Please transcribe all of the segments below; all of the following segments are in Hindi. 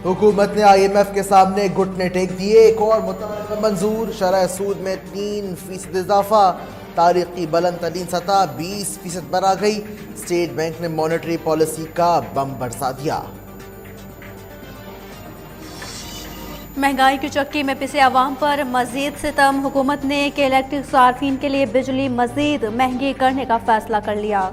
हुकूमत ने IMF के सामने घुटने टेक दिए। एक और मुतवक्किल मंजूर। शरह सूद में 3% इजाफा। तारीख की बुलंद तरीन सतह 20% पर आ गई। स्टेट बैंक ने मॉनेटरी पॉलिसी का बम बरसा दिया। महंगाई की चक्की में पिसे अवाम पर मजीद सितम। हुकूमत ने के इलेक्ट्रिक सार्फिन के लिए बिजली मजीद महंगी करने का फैसला कर लिया।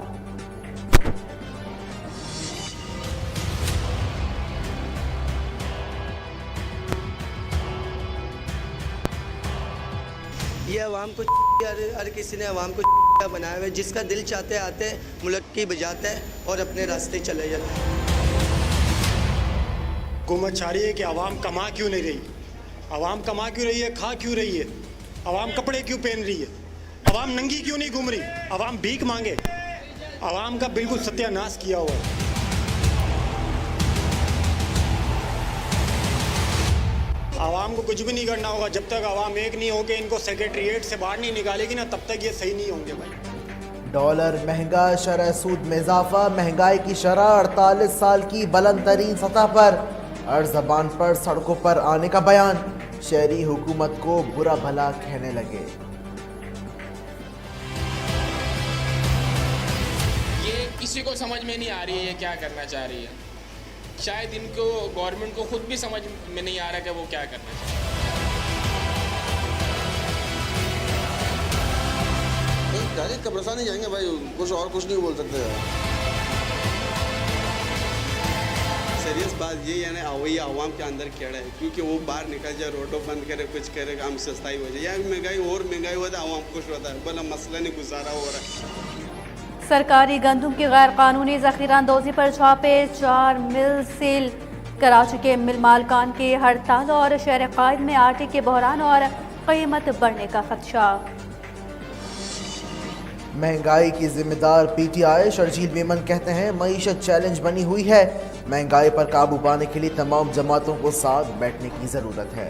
ये अवाम को हर किसी ने अवाम को बनाया हुआ है। जिसका दिल चाहते आते मुल्क की बजाते है और अपने रास्ते चले जाते हैं। हुकूमत चाह रही है कि आवाम कमा क्यों नहीं रही, आवाम कमा क्यों रही है, खा क्यों रही है, आवाम कपड़े क्यों पहन रही है, आवाम नंगी क्यों नहीं घूम रही, आवाम भीख मांगे। आवाम का बिल्कुल सत्यानाश किया हुआ है। आवाम को कुछ भी नहीं करना होगा जब तक आवाम एक नहीं होके इनको सेक्रेटरीट से बाहर नहीं निकालेगी ना, तब तक ये सही नहीं होंगे भाई। डॉलर महंगा, शरह सूद में इजाफा। महंगाई की शरह 48 साल की बुलंद तरीन सतह पर। हर जबान पर सड़कों पर आने का बयान। शहरी हुकूमत को बुरा भला कहने लगे। ये किसी को समझ में नहीं आ रही है ये क्या करना चाह रही है। शायद इनको गवर्नमेंट को खुद भी समझ में नहीं आ रहा कि वो क्या करना चाह रही है। डायरेक्ट कब्रिस्तान नहीं जाएंगे भाई, कुछ नहीं बोल सकते यार। सीरियस बात ये है ना, वही आवाम के अंदर कीड़ा है, क्योंकि वो बाहर निकल जाए, रोडों बंद करे, कुछ करे, काम सस्ताई हो जाए, या महंगाई और महंगाई होता है, आवाम खुश होता है, भला मसला नहीं गुजारा हो रहा है। सरकारी गंदम की गैर कानूनी जखीरा अंदोजी पर छापे। 4 मिल सील। कराची के मिल मालकान की हड़ताल और शहर कायद में आटे के बहरान और कीमत बढ़ने का खदशा। महंगाई की जिम्मेदार PTI। शर्जील मेमन कहते हैं मईशत चैलेंज बनी हुई है। महंगाई पर काबू पाने के लिए तमाम जमातों को साथ बैठने की जरूरत है।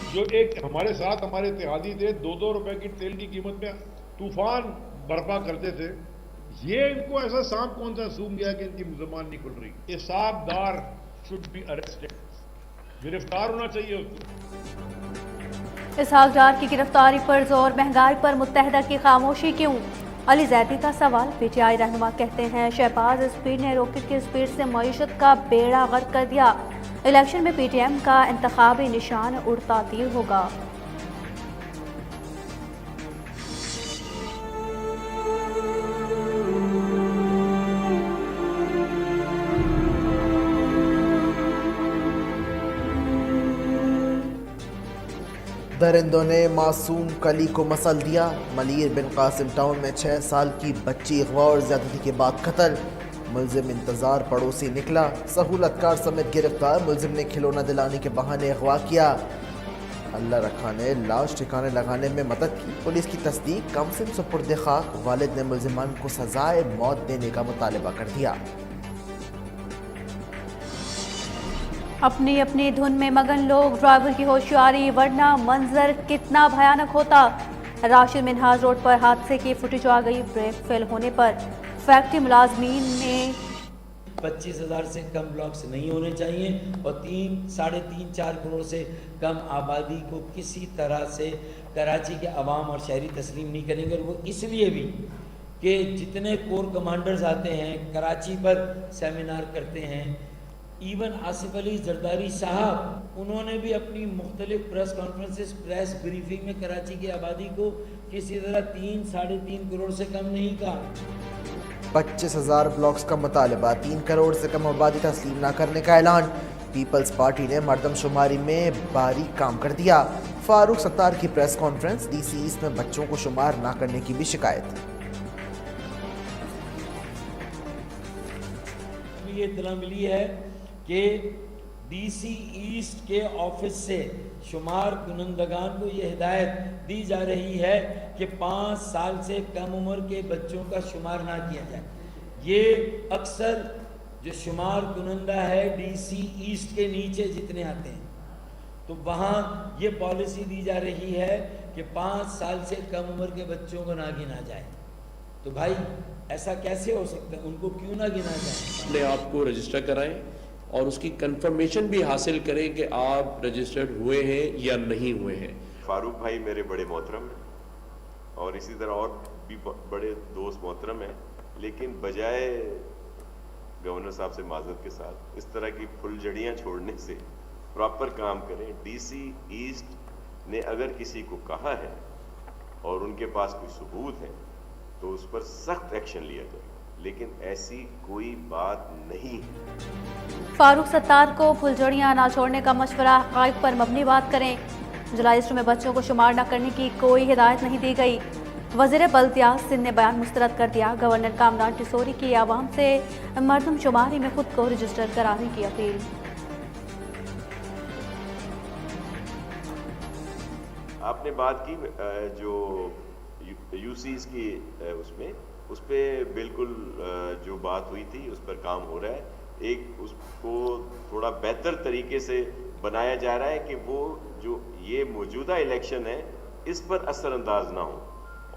जो एक हमारे साथ हमारे इत्तेहादी थे, 2-2 रुपए की तेल की कीमत में तूफान बर्पा करते थे। ये इनको ऐसा सांप कौन सा सूंघ गया कि इनकी जुबान नहीं खुल रही। ये सांपदार शुड बी अरेस्टेड, गिरफ्तार होना चाहिए उसको। इसहाक डार की गिरफ्तारी पर जोर। महंगाई पर मुत्तहदा की खामोशी क्यों? अली जैदी का सवाल। PTI रहनुमा कहते हैं शहबाज स्पीड ने रॉकेट की स्पीड से मईशत का बेड़ा गर्क कर दिया। इलेक्शन में PTM का इंतखाबी निशान उड़ता तीर होगा। दरिंदों ने मासूम कली को मसल दिया। मलीर बिन कासिम टाउन में 6 साल की बच्ची अगवा और ज्यादती के बाद कत्ल। मुलजिम इंतजार पड़ोसी निकला। सहूलतकार समेत गिरफ्तार। मुलजिम ने खिलौना दिलाने के बहाने अगवा किया। अल्लाह रखा ने लाश ठिकाने लगाने में मदद की। पुलिस की तस्दीक। कमसिन सुपुर्द खाक। वालिद ने मुलजिमान को सजाए मौत देने का मुतालबा कर दिया। अपनी अपनी धुन में मगन लोग। ड्राइवर की होशियारी वरना मंजर कितना भयानक होता। राशिद मिनहाज रोड पर हादसे की फुटेज आ गई। ब्रेक फेल होने पर फैक्ट्री मुलाजमीन में 25,000 से कम ब्लॉक्स नहीं होने चाहिए और 3-4.5 करोड़ से कम आबादी को किसी तरह से कराची के अवाम और शहरी तस्लीम नहीं करेंगे। और वो इसलिए भी कि जितने कोर कमांडर्स आते हैं कराची पर सेमिनार करते हैं, इवन आसिफ अली जरदारी साहब उन्होंने भी अपनी मुख्तलिफ प्रेस कॉन्फ्रेंसेस, प्रेस ब्रीफिंग में कराची की आबादी को किसी तरह 3-3.5 करोड़ से कम नहीं कहा। 25,000 ब्लॉक्स का मुतालबा। 3 करोड़ से कम आबादी तस्लीम न करने का ऐलान। पीपल्स पार्टी ने मरदमशुमारी में बारीक काम कर दिया। फारूक सत्तार की प्रेस कॉन्फ्रेंस। DC ईस्ट में बच्चों को शुमार न करने की भी शिकायत। ये इत्तला मिली है कि DC ईस्ट के ऑफिस से शुमार कुनंदगान को ये हिदायत दी जा रही है कि 5 साल से कम उम्र के बच्चों का शुमार ना किया जाए। ये अक्सर जो शुमार कुनंदा है DC ईस्ट के नीचे जितने आते हैं, तो वहाँ ये पॉलिसी दी जा रही है कि 5 साल से कम उम्र के बच्चों को ना गिना जाए। तो भाई ऐसा कैसे हो सकता है? उनको क्यों ना गिना जाए? अपने आप को रजिस्टर कराएं और उसकी कंफर्मेशन भी हासिल करें कि आप रजिस्टर्ड हुए हैं या नहीं हुए हैं। फारूक भाई मेरे बड़े मोहतरम हैं और इसी तरह और भी बड़े दोस्त मोहतरम हैं, लेकिन बजाय गवर्नर साहब से माजरत के साथ इस तरह की फुलझड़ियाँ छोड़ने से प्रॉपर काम करें। डीसी ईस्ट ने अगर किसी को कहा है और उनके पास कोई सबूत है तो उस पर सख्त एक्शन लिया जाए, लेकिन ऐसी कोई बात नहीं है। फारूक सत्तार को फुलझड़ियां ना छोड़ने का मशवरा हक़ाइक़ पर मबनी बात करें। जुलाई लिस्ट में बच्चों को शुमार न करने की कोई हिदायत नहीं दी गई। वज़ीर बल्दियात सिंध ने बयान मुस्तरद कर दिया। गवर्नर कामरान टिसोरी की आवाम से मरदमशुमारी में खुद को रजिस्टर कराने की अपील। आपने बात की जो यूसीज की उस पर बिल्कुल जो बात हुई थी उस पर काम हो रहा है। एक उसको थोड़ा बेहतर तरीके से बनाया जा रहा है कि वो जो ये मौजूदा इलेक्शन है इस पर असरअंदाज ना हो,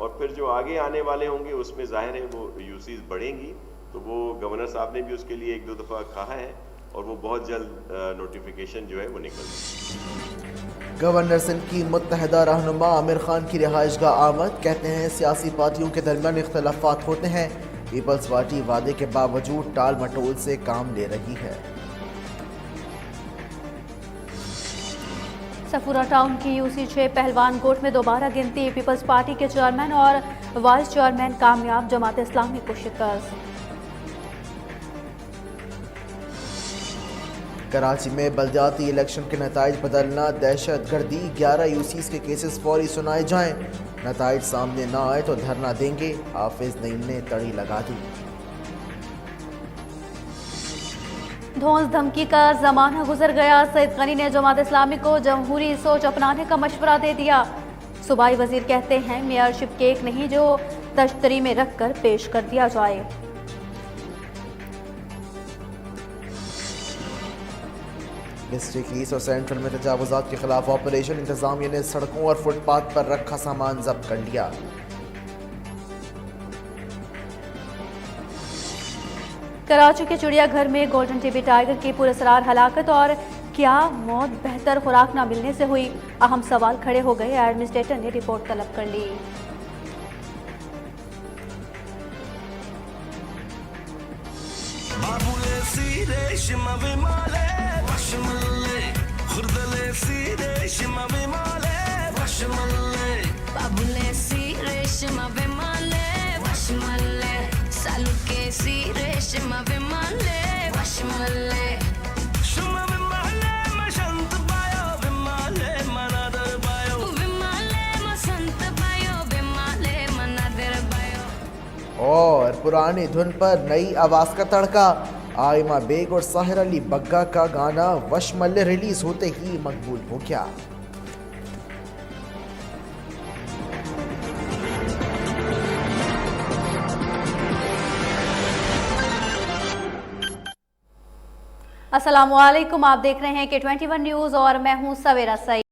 और फिर जो आगे आने वाले होंगे उसमें जाहिर है वो यूसीज बढ़ेंगी। तो वो गवर्नर साहब ने भी उसके लिए 1-2 दफ़ा कहा है और वो बहुत जल्द नोटिफिकेशन जो है वो निकल। गवर्नर सिंध की मुत्तहदा रहनुमा आमिर खान की रिहाइशगाह आमद। कहते हैं सियासी पार्टियों के दरमियान इख्तलाफात होते हैं, पीपल्स पार्टी वादे के बावजूद टाल मटोल से काम ले रही है। सफूरा टाउन की यूसी 6 पहलवान कोर्ट में दोबारा गिनती। पीपल्स पार्टी के चेयरमैन और वाइस चेयरमैन कामयाब, जमात इस्लामी को शिकस्त। कराची में बल्दियाती इलेक्शन के नताइज बदलना, दहशत गर्दी। 11 यूसीज के केसेस फौरी सुनाए जाएं, नताइज सामने ना आए तो धरना देंगे। हाफिज नईम ने तड़ी लगा दी। धौंस धमकी का जमाना गुजर गया। सईद गनी ने जमात इस्लामी को जमहूरी सोच अपनाने का मशवरा दे दिया। सूबाई वजीर कहते हैं मेयरशिप केक नहीं जो तश्तरी में रख कर पेश कर दिया जाए। डिस्ट्रिक्ट ईस्ट और सेंट्रल में तजावुजात के खिलाफ ऑपरेशन। इंतजामिया ने सड़कों और फुटपाथ पर रखा सामान जब्त कर लिया। कराची के चिड़ियाघर में गोल्डन टीबी टाइगर की पुरअसरार हलाकत और क्या मौत बेहतर खुराक न मिलने से हुई? अहम सवाल खड़े हो गए। एडमिनिस्ट्रेटर ने रिपोर्ट तलब कर ली। और पुरानी धुन पर नई आवाज का तड़का। आयमा बेग और साहिर अली बग्गा का गाना वशमल्ले रिलीज होते ही मकबूल हो गया। अस्सलामुअलैकुम, आप देख रहे हैं K21 न्यूज़ और मैं हूं सवेरा सईद।